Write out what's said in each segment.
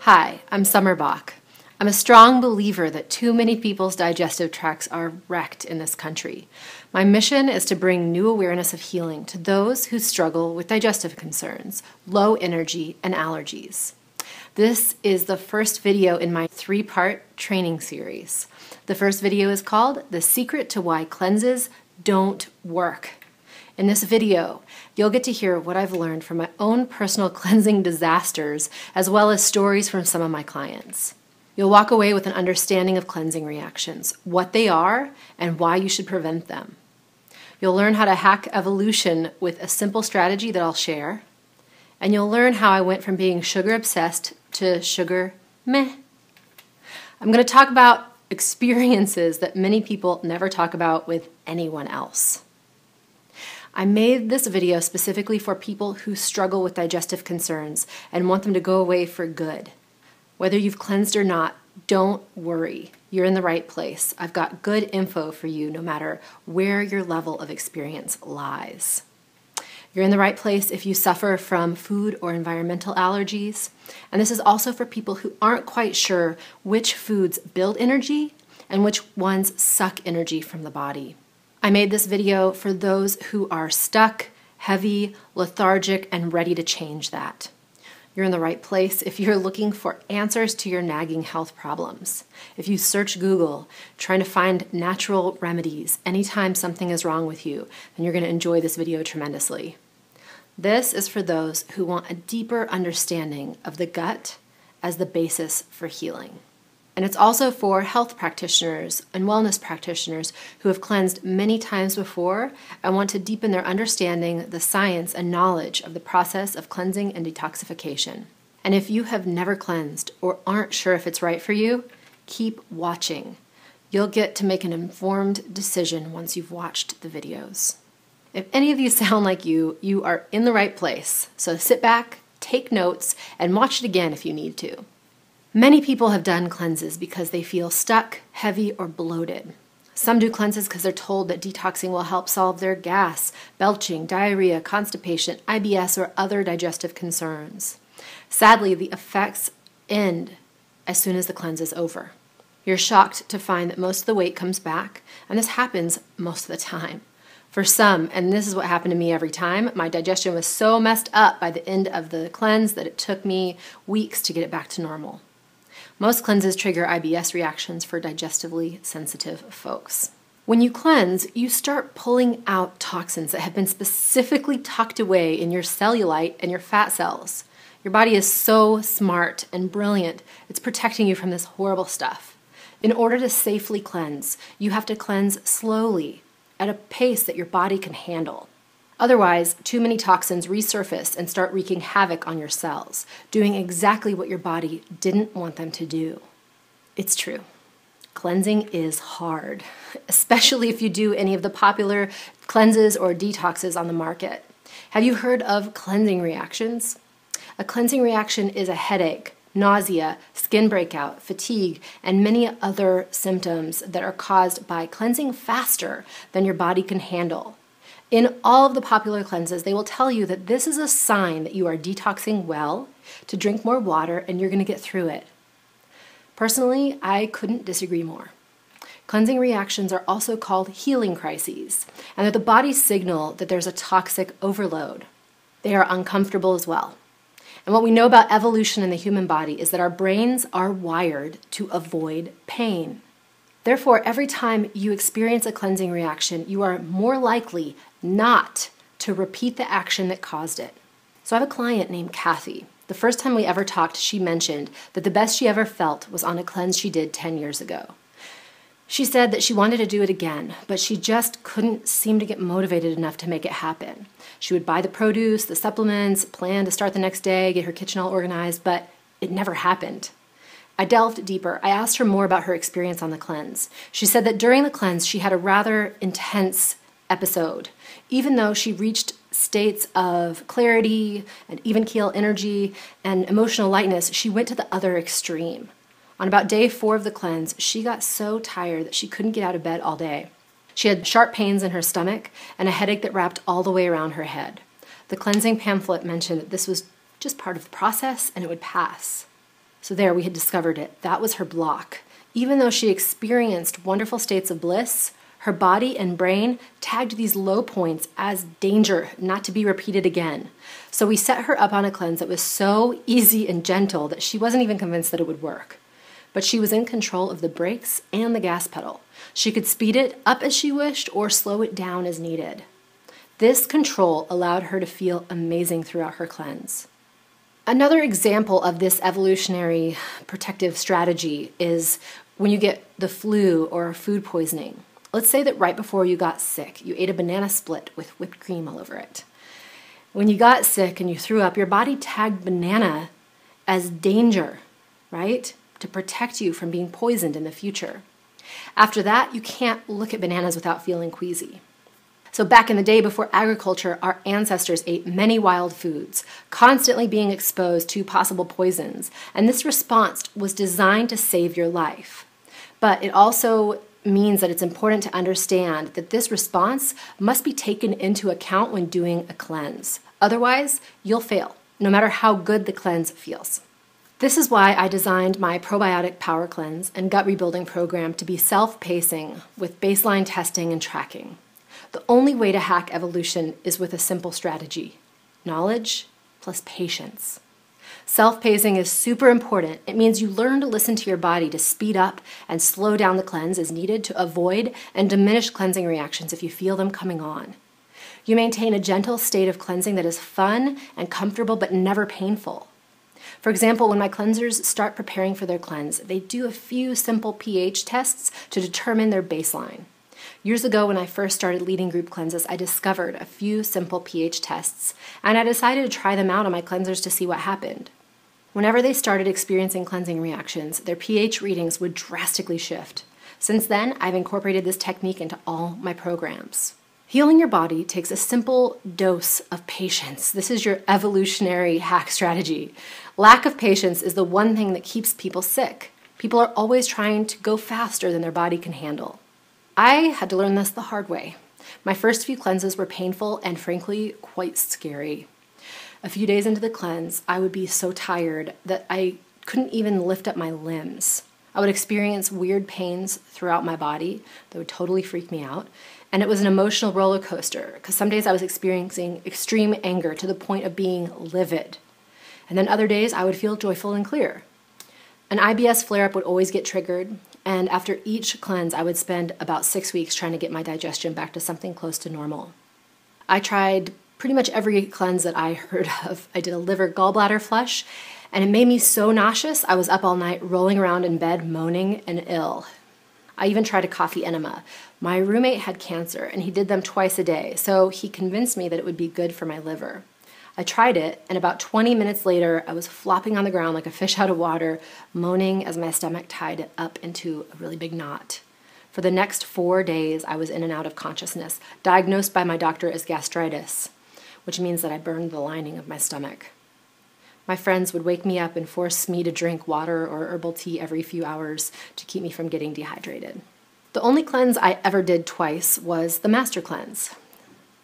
Hi, I'm Summer Bach. I'm a strong believer that too many people's digestive tracts are wrecked in this country. My mission is to bring new awareness of healing to those who struggle with digestive concerns, low energy, and allergies. This is the first video in my 3-part training series. The first video is called The Secret to Why Cleanses Don't Work. In this video, you'll get to hear what I've learned from my own personal cleansing disasters, as well as stories from some of my clients. You'll walk away with an understanding of cleansing reactions, what they are, and why you should prevent them. You'll learn how to hack evolution with a simple strategy that I'll share, and you'll learn how I went from being sugar obsessed to sugar meh. I'm going to talk about experiences that many people never talk about with anyone else. I made this video specifically for people who struggle with digestive concerns and want them to go away for good. Whether you've cleansed or not, don't worry. You're in the right place. I've got good info for you no matter where your level of experience lies. You're in the right place if you suffer from food or environmental allergies. And this is also for people who aren't quite sure which foods build energy and which ones suck energy from the body. I made this video for those who are stuck, heavy, lethargic, and ready to change that. You're in the right place if you're looking for answers to your nagging health problems. If you search Google trying to find natural remedies anytime something is wrong with you, then you're going to enjoy this video tremendously. This is for those who want a deeper understanding of the gut as the basis for healing. And it's also for health practitioners and wellness practitioners who have cleansed many times before and want to deepen their understanding, the science and knowledge of the process of cleansing and detoxification. And if you have never cleansed or aren't sure if it's right for you, keep watching. You'll get to make an informed decision once you've watched the videos. If any of these sound like you, you are in the right place. So sit back, take notes, and watch it again if you need to. Many people have done cleanses because they feel stuck, heavy, or bloated. Some do cleanses because they're told that detoxing will help solve their gas, belching, diarrhea, constipation, IBS, or other digestive concerns. Sadly, the effects end as soon as the cleanse is over. You're shocked to find that most of the weight comes back, and this happens most of the time. For some, and this is what happened to me every time, my digestion was so messed up by the end of the cleanse that it took me weeks to get it back to normal. Most cleanses trigger IBS reactions for digestively sensitive folks. When you cleanse, you start pulling out toxins that have been specifically tucked away in your cellulite and your fat cells. Your body is so smart and brilliant, it's protecting you from this horrible stuff. In order to safely cleanse, you have to cleanse slowly at a pace that your body can handle. Otherwise, too many toxins resurface and start wreaking havoc on your cells, doing exactly what your body didn't want them to do. It's true. Cleansing is hard, especially if you do any of the popular cleanses or detoxes on the market. Have you heard of cleansing reactions? A cleansing reaction is a headache, nausea, skin breakout, fatigue, and many other symptoms that are caused by cleansing faster than your body can handle. In all of the popular cleanses, they will tell you that this is a sign that you are detoxing well, to drink more water, and you're going to get through it. Personally, I couldn't disagree more. Cleansing reactions are also called healing crises, and they're the body's signal that there's a toxic overload. They are uncomfortable as well. And what we know about evolution in the human body is that our brains are wired to avoid pain. Therefore, every time you experience a cleansing reaction, you are more likely not to repeat the action that caused it. So I have a client named Kathy. The first time we ever talked, she mentioned that the best she ever felt was on a cleanse she did 10 years ago. She said that she wanted to do it again, but she just couldn't seem to get motivated enough to make it happen. She would buy the produce, the supplements, plan to start the next day, get her kitchen all organized, but it never happened. I delved deeper. I asked her more about her experience on the cleanse. She said that during the cleanse, she had a rather intense episode. Even though she reached states of clarity and even keel energy and emotional lightness, she went to the other extreme. On about day 4 of the cleanse, she got so tired that she couldn't get out of bed all day. She had sharp pains in her stomach and a headache that wrapped all the way around her head. The cleansing pamphlet mentioned that this was just part of the process and it would pass. So there, we had discovered it. That was her block. Even though she experienced wonderful states of bliss, her body and brain tagged these low points as danger, not to be repeated again. So we set her up on a cleanse that was so easy and gentle that she wasn't even convinced that it would work. But she was in control of the brakes and the gas pedal. She could speed it up as she wished or slow it down as needed. This control allowed her to feel amazing throughout her cleanse. Another example of this evolutionary protective strategy is when you get the flu or food poisoning. Let's say that right before you got sick, you ate a banana split with whipped cream all over it. When you got sick and you threw up, your body tagged banana as danger, right? To protect you from being poisoned in the future. After that, you can't look at bananas without feeling queasy. So back in the day before agriculture, our ancestors ate many wild foods, constantly being exposed to possible poisons, and this response was designed to save your life. But it also means that it's important to understand that this response must be taken into account when doing a cleanse. Otherwise, you'll fail, no matter how good the cleanse feels. This is why I designed my probiotic power cleanse and gut rebuilding program to be self-pacing with baseline testing and tracking. The only way to hack evolution is with a simple strategy: knowledge plus patience. Self-pacing is super important. It means you learn to listen to your body to speed up and slow down the cleanse as needed to avoid and diminish cleansing reactions if you feel them coming on. You maintain a gentle state of cleansing that is fun and comfortable but never painful. For example, when my cleansers start preparing for their cleanse, they do a few simple pH tests to determine their baseline. Years ago, when I first started leading group cleanses, I discovered a few simple pH tests, and I decided to try them out on my cleansers to see what happened. Whenever they started experiencing cleansing reactions, their pH readings would drastically shift. Since then, I've incorporated this technique into all my programs. Healing your body takes a simple dose of patience. This is your evolutionary hack strategy. Lack of patience is the one thing that keeps people sick. People are always trying to go faster than their body can handle. I had to learn this the hard way. My first few cleanses were painful and frankly quite scary. A few days into the cleanse, I would be so tired that I couldn't even lift up my limbs. I would experience weird pains throughout my body that would totally freak me out. And it was an emotional roller coaster because some days I was experiencing extreme anger to the point of being livid. And then other days I would feel joyful and clear. An IBS flare-up would always get triggered, and after each cleanse I would spend about 6 weeks trying to get my digestion back to something close to normal. I tried pretty much every cleanse that I heard of. I did a liver gallbladder flush, and it made me so nauseous I was up all night rolling around in bed moaning and ill. I even tried a coffee enema. My roommate had cancer, and he did them twice a day, so he convinced me that it would be good for my liver. I tried it, and about 20 minutes later, I was flopping on the ground like a fish out of water, moaning as my stomach tied up into a really big knot. For the next 4 days, I was in and out of consciousness, diagnosed by my doctor as gastritis, which means that I burned the lining of my stomach. My friends would wake me up and force me to drink water or herbal tea every few hours to keep me from getting dehydrated. The only cleanse I ever did twice was the Master Cleanse.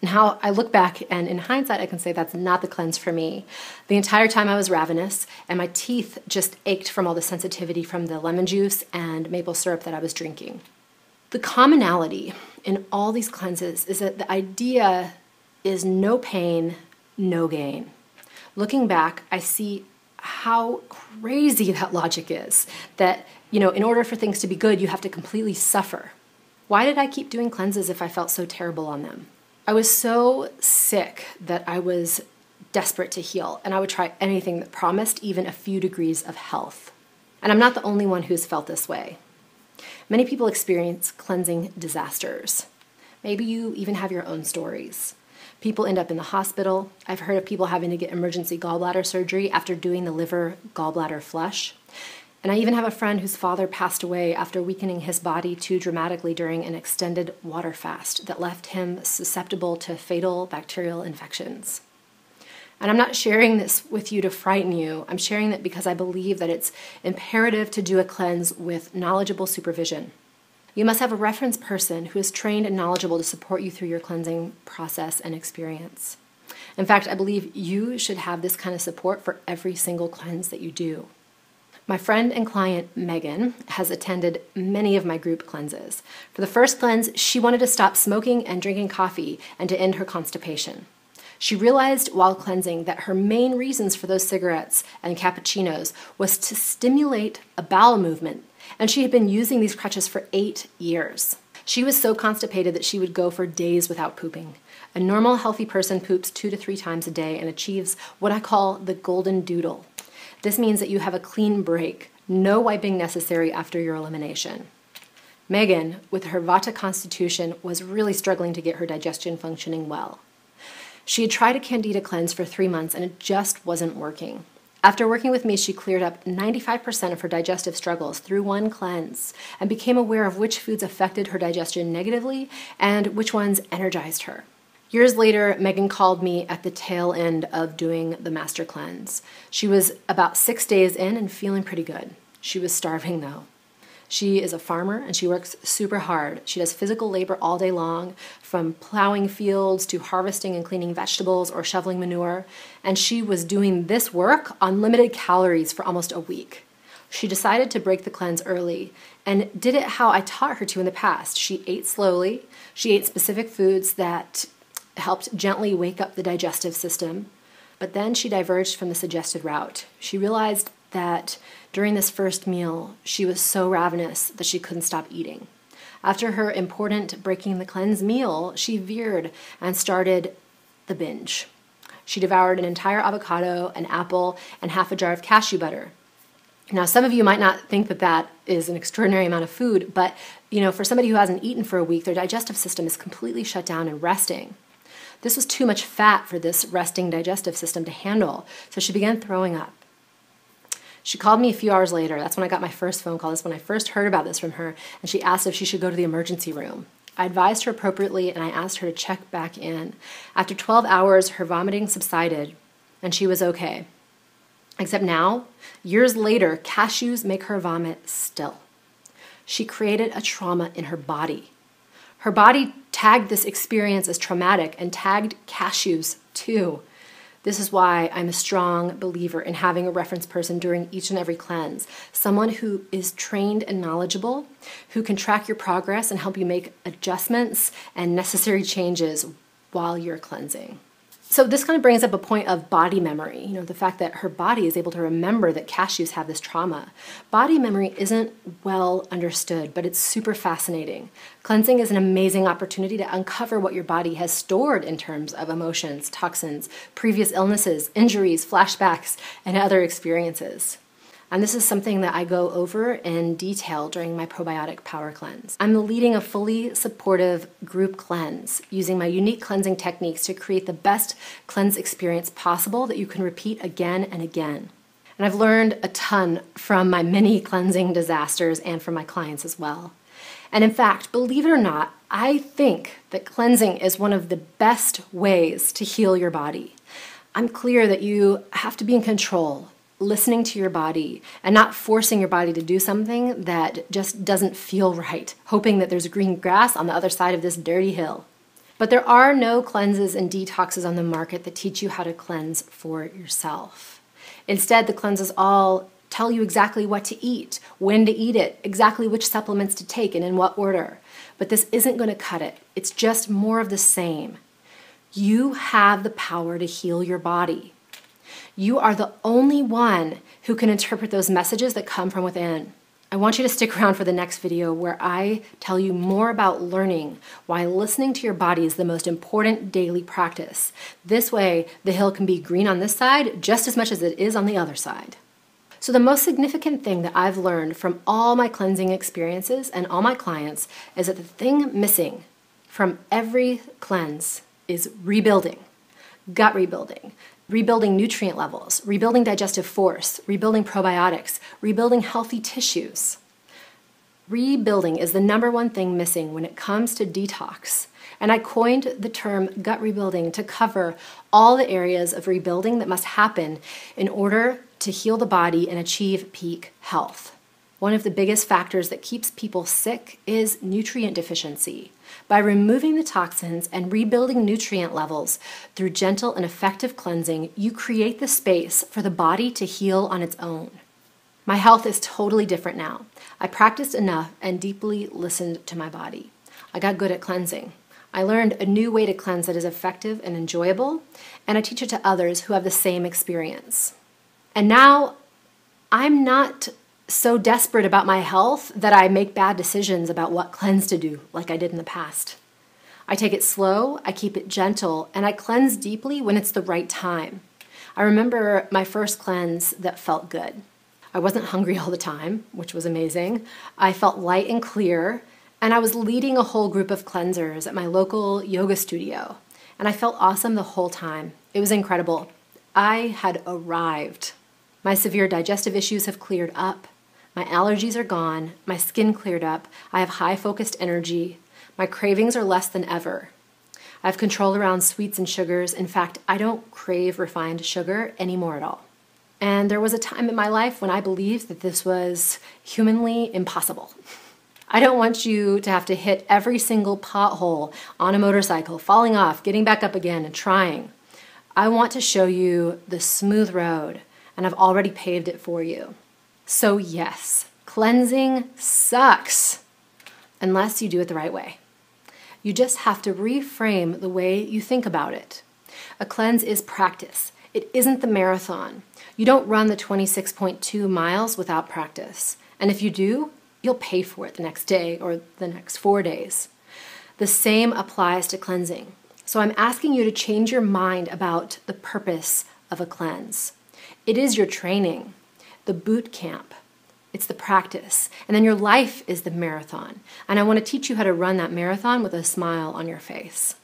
Now, I look back, and in hindsight, I can say that's not the cleanse for me. The entire time I was ravenous, and my teeth just ached from all the sensitivity from the lemon juice and maple syrup that I was drinking. The commonality in all these cleanses is that the idea is no pain, no gain. Looking back, I see how crazy that logic is, that, in order for things to be good, you have to completely suffer. Why did I keep doing cleanses if I felt so terrible on them? I was so sick that I was desperate to heal, and I would try anything that promised even a few degrees of health. And I'm not the only one who's felt this way. Many people experience cleansing disasters. Maybe you even have your own stories. People end up in the hospital. I've heard of people having to get emergency gallbladder surgery after doing the liver gallbladder flush. And I even have a friend whose father passed away after weakening his body too dramatically during an extended water fast that left him susceptible to fatal bacterial infections. And I'm not sharing this with you to frighten you. I'm sharing it because I believe that it's imperative to do a cleanse with knowledgeable supervision. You must have a reference person who is trained and knowledgeable to support you through your cleansing process and experience. In fact, I believe you should have this kind of support for every single cleanse that you do. My friend and client Megan has attended many of my group cleanses. For the first cleanse, she wanted to stop smoking and drinking coffee and to end her constipation. She realized while cleansing that her main reasons for those cigarettes and cappuccinos was to stimulate a bowel movement, and she had been using these crutches for 8 years. She was so constipated that she would go for days without pooping. A normal, healthy person poops 2 to 3 times a day and achieves what I call the golden doodle. This means that you have a clean break, no wiping necessary after your elimination. Megan, with her Vata constitution, was really struggling to get her digestion functioning well. She had tried a Candida cleanse for 3 months and it just wasn't working. After working with me, she cleared up 95% of her digestive struggles through one cleanse and became aware of which foods affected her digestion negatively and which ones energized her. Years later, Megan called me at the tail end of doing the master cleanse. She was about 6 days in and feeling pretty good. She was starving though. She is a farmer and she works super hard. She does physical labor all day long, from plowing fields to harvesting and cleaning vegetables or shoveling manure. And she was doing this work on limited calories for almost a week. She decided to break the cleanse early and did it how I taught her to in the past. She ate slowly. She ate specific foods that helped gently wake up the digestive system. But then she diverged from the suggested route. She realized that during this first meal, she was so ravenous that she couldn't stop eating. After her important breaking the cleanse meal, she veered and started the binge. She devoured an entire avocado, an apple, and half a jar of cashew butter. Now, some of you might not think that that is an extraordinary amount of food, but for somebody who hasn't eaten for a week, their digestive system is completely shut down and resting. This was too much fat for this resting digestive system to handle, so she began throwing up. She called me a few hours later. That's when I got my first phone call. That's when I first heard about this from her, and she asked if she should go to the emergency room. I advised her appropriately, and I asked her to check back in. After 12 hours, her vomiting subsided, and she was okay. Except now, years later, cashews make her vomit still. She created a trauma in her body. Her body tagged this experience as traumatic and tagged cashews too. This is why I'm a strong believer in having a reference person during each and every cleanse, someone who is trained and knowledgeable, who can track your progress and help you make adjustments and necessary changes while you're cleansing. So this kind of brings up a point of body memory, the fact that her body is able to remember that cashews have this trauma. Body memory isn't well understood, but it's super fascinating. Cleansing is an amazing opportunity to uncover what your body has stored in terms of emotions, toxins, previous illnesses, injuries, flashbacks, and other experiences. And this is something that I go over in detail during my probiotic power cleanse. I'm leading a fully supportive group cleanse using my unique cleansing techniques to create the best cleanse experience possible that you can repeat again and again. And I've learned a ton from my many cleansing disasters and from my clients as well. And in fact, believe it or not, I think that cleansing is one of the best ways to heal your body. I'm clear that you have to be in control, listening to your body and not forcing your body to do something that just doesn't feel right, hoping that there's green grass on the other side of this dirty hill. But there are no cleanses and detoxes on the market that teach you how to cleanse for yourself. Instead, the cleanses all tell you exactly what to eat, when to eat it, exactly which supplements to take and in what order. But this isn't going to cut it. It's just more of the same. You have the power to heal your body. You are the only one who can interpret those messages that come from within. I want you to stick around for the next video where I tell you more about learning why listening to your body is the most important daily practice. This way, the hill can be green on this side just as much as it is on the other side. So the most significant thing that I've learned from all my cleansing experiences and all my clients is that the thing missing from every cleanse is rebuilding, gut rebuilding, rebuilding nutrient levels, rebuilding digestive force, rebuilding probiotics, rebuilding healthy tissues. Rebuilding is the number one thing missing when it comes to detox. And I coined the term gut rebuilding to cover all the areas of rebuilding that must happen in order to heal the body and achieve peak health. One of the biggest factors that keeps people sick is nutrient deficiency. By removing the toxins and rebuilding nutrient levels through gentle and effective cleansing, you create the space for the body to heal on its own. My health is totally different now. I practiced enough and deeply listened to my body. I got good at cleansing. I learned a new way to cleanse that is effective and enjoyable, and I teach it to others who have the same experience. And now I'm not so desperate about my health that I make bad decisions about what cleanse to do like I did in the past. I take it slow, I keep it gentle, and I cleanse deeply when it's the right time. I remember my first cleanse that felt good. I wasn't hungry all the time, which was amazing. I felt light and clear, and I was leading a whole group of cleansers at my local yoga studio, and I felt awesome the whole time. It was incredible. I had arrived. My severe digestive issues have cleared up. My allergies are gone. My skin cleared up. I have high focused energy. My cravings are less than ever. I have control around sweets and sugars. In fact, I don't crave refined sugar anymore at all. And there was a time in my life when I believed that this was humanly impossible. I don't want you to have to hit every single pothole on a motorcycle, falling off, getting back up again, and trying. I want to show you the smooth road, and I've already paved it for you. So yes, cleansing sucks unless you do it the right way. You just have to reframe the way you think about it. A cleanse is practice. It isn't the marathon. You don't run the 26.2 miles without practice. And if you do, you'll pay for it the next day or the next 4 days. The same applies to cleansing. So I'm asking you to change your mind about the purpose of a cleanse. It is your training, the boot camp. It's the practice. And then your life is the marathon. And I want to teach you how to run that marathon with a smile on your face.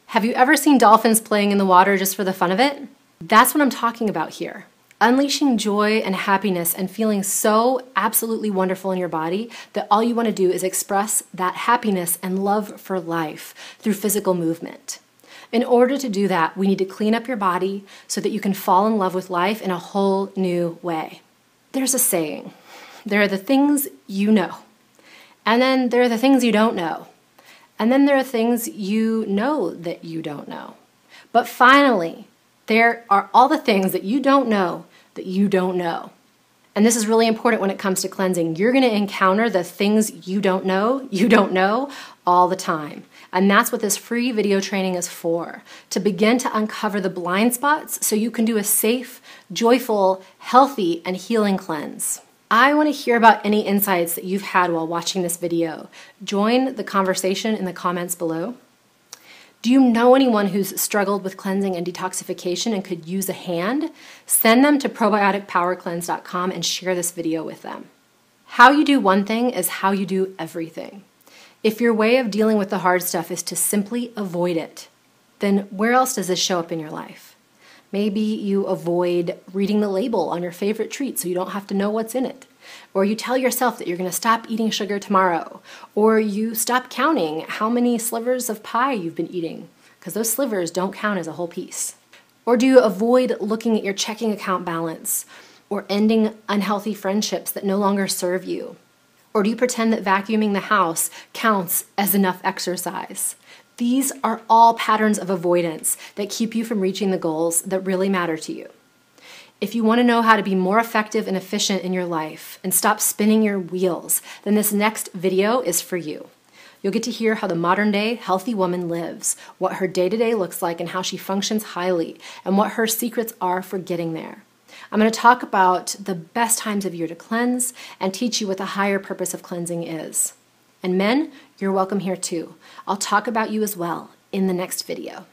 Have you ever seen dolphins playing in the water just for the fun of it? That's what I'm talking about here. Unleashing joy and happiness and feeling so absolutely wonderful in your body that all you want to do is express that happiness and love for life through physical movement. In order to do that, we need to clean up your body so that you can fall in love with life in a whole new way. There's a saying, there are the things you know, and then there are the things you don't know, and then there are things you know that you don't know. But finally, there are all the things that you don't know that you don't know. And this is really important when it comes to cleansing. You're going to encounter the things you don't know all the time. And that's what this free video training is for, to begin to uncover the blind spots so you can do a safe, joyful, healthy, and healing cleanse. I want to hear about any insights that you've had while watching this video. Join the conversation in the comments below. Do you know anyone who's struggled with cleansing and detoxification and could use a hand? Send them to probioticpowercleanse.com and share this video with them. How you do one thing is how you do everything. If your way of dealing with the hard stuff is to simply avoid it, then where else does this show up in your life? Maybe you avoid reading the label on your favorite treat so you don't have to know what's in it. Or you tell yourself that you're going to stop eating sugar tomorrow. Or you stop counting how many slivers of pie you've been eating, because those slivers don't count as a whole piece. Or do you avoid looking at your checking account balance, or ending unhealthy friendships that no longer serve you? Or do you pretend that vacuuming the house counts as enough exercise? These are all patterns of avoidance that keep you from reaching the goals that really matter to you. If you want to know how to be more effective and efficient in your life and stop spinning your wheels, then this next video is for you. You'll get to hear how the modern-day healthy woman lives, what her day-to-day looks like and how she functions highly, and what her secrets are for getting there. I'm going to talk about the best times of year to cleanse and teach you what the higher purpose of cleansing is. And men, you're welcome here too. I'll talk about you as well in the next video.